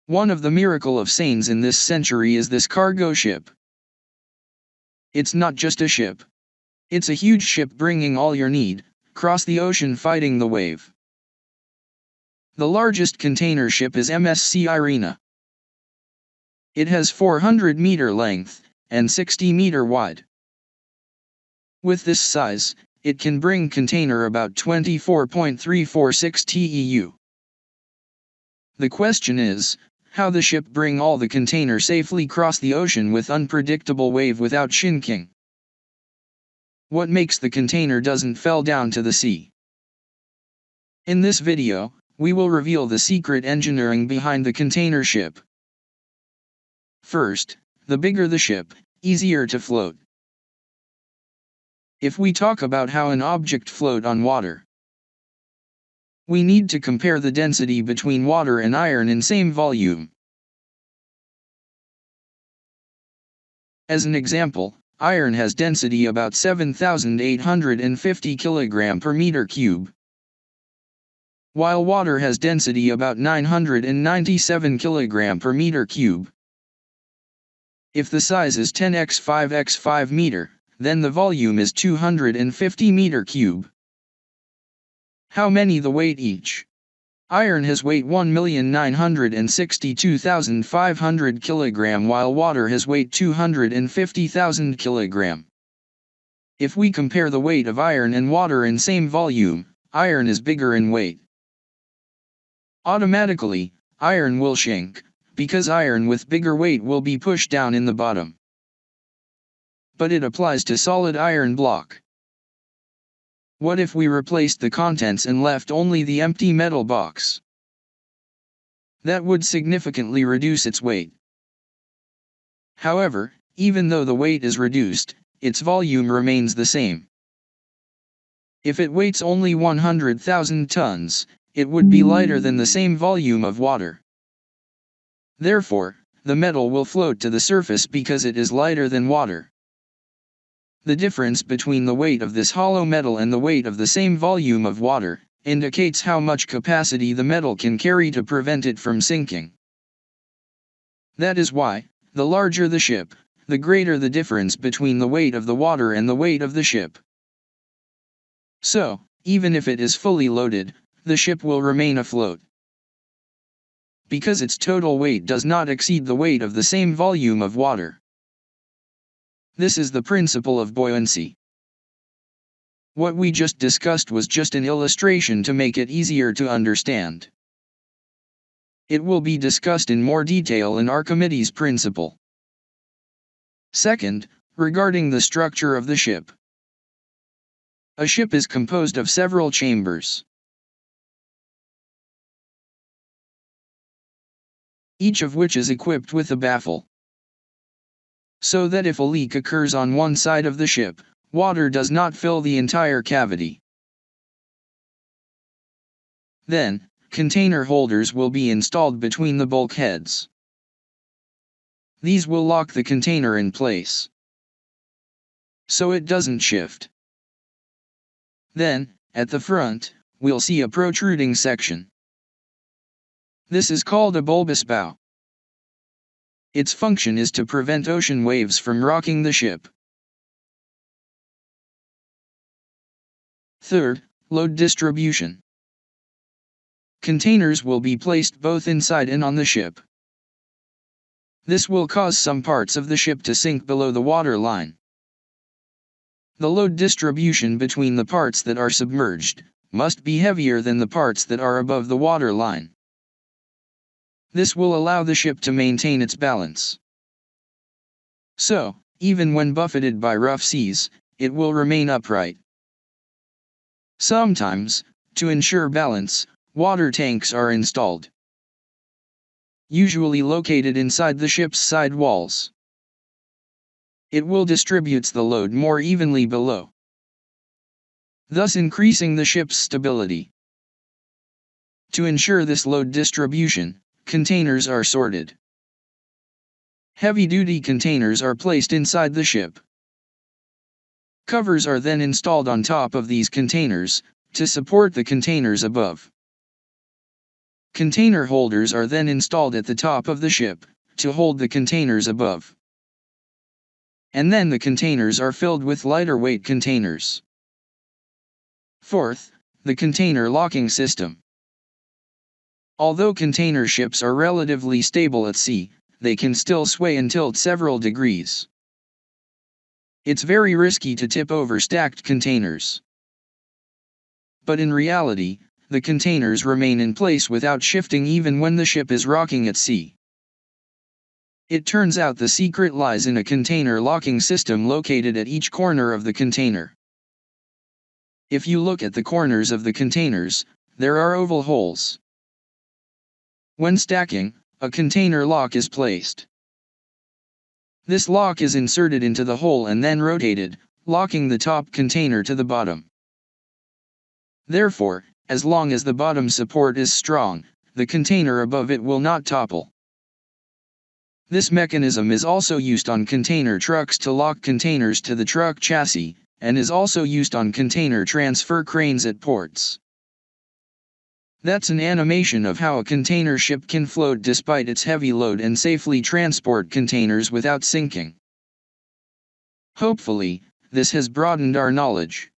One of the miracle of saints in this century is this cargo ship. It's not just a ship. It's a huge ship bringing all your need, cross the ocean fighting the wave. The largest container ship is MSC Irina. It has 400-meter length, and 60-meter wide. With this size, it can bring container about 24.346 TEU. The question is, how the ship bring all the container safely cross the ocean with unpredictable wave without sinking? What makes the container doesn't fell down to the sea? In this video, we will reveal the secret engineering behind the container ship. First, the bigger the ship, easier to float. If we talk about how an object float on water, we need to compare the density between water and iron in same volume. As an example, iron has density about 7,850 kg per meter cube, while water has density about 997 kg per meter cube. If the size is 10x5x5 meter, then the volume is 250 meter cube. How many the weight each? Iron has weight 1,962,500 kg while water has weight 250,000 kg. If we compare the weight of iron and water in same volume, iron is bigger in weight. Automatically, iron will sink, because iron with bigger weight will be pushed down in the bottom. But it applies to solid iron block. What if we replaced the contents and left only the empty metal box? That would significantly reduce its weight. However, even though the weight is reduced, its volume remains the same. If it weighs only 100,000 tons, it would be lighter than the same volume of water. Therefore, the metal will float to the surface because it is lighter than water. The difference between the weight of this hollow metal and the weight of the same volume of water indicates how much capacity the metal can carry to prevent it from sinking. That is why, the larger the ship, the greater the difference between the weight of the water and the weight of the ship. So, even if it is fully loaded, the ship will remain afloat, because its total weight does not exceed the weight of the same volume of water. This is the principle of buoyancy. What we just discussed was just an illustration to make it easier to understand. It will be discussed in more detail in Archimedes' principle. Second, regarding the structure of the ship. A ship is composed of several chambers, each of which is equipped with a baffle, so that if a leak occurs on one side of the ship, water does not fill the entire cavity. Then, container holders will be installed between the bulkheads. These will lock the container in place, so it doesn't shift. Then, at the front, we'll see a protruding section. This is called a bulbous bow. Its function is to prevent ocean waves from rocking the ship. Third, load distribution. Containers will be placed both inside and on the ship. This will cause some parts of the ship to sink below the water line. The load distribution between the parts that are submerged must be heavier than the parts that are above the water line. This will allow the ship to maintain its balance. So, even when buffeted by rough seas, it will remain upright. Sometimes, to ensure balance, water tanks are installed, usually located inside the ship's side walls. It will distribute the load more evenly below, thus increasing the ship's stability. To ensure this load distribution, containers are sorted. Heavy-duty containers are placed inside the ship. Covers are then installed on top of these containers, to support the containers above. Container holders are then installed at the top of the ship, to hold the containers above. And then the containers are filled with lighter weight containers. Fourth, the container locking system. Although container ships are relatively stable at sea, they can still sway and tilt several degrees. It's very risky to tip over stacked containers. But in reality, the containers remain in place without shifting even when the ship is rocking at sea. It turns out the secret lies in a container locking system located at each corner of the container. If you look at the corners of the containers, there are oval holes. When stacking, a container lock is placed. This lock is inserted into the hole and then rotated, locking the top container to the bottom. Therefore, as long as the bottom support is strong, the container above it will not topple. This mechanism is also used on container trucks to lock containers to the truck chassis, and is also used on container transfer cranes at ports. That's an animation of how a container ship can float despite its heavy load and safely transport containers without sinking. Hopefully, this has broadened our knowledge.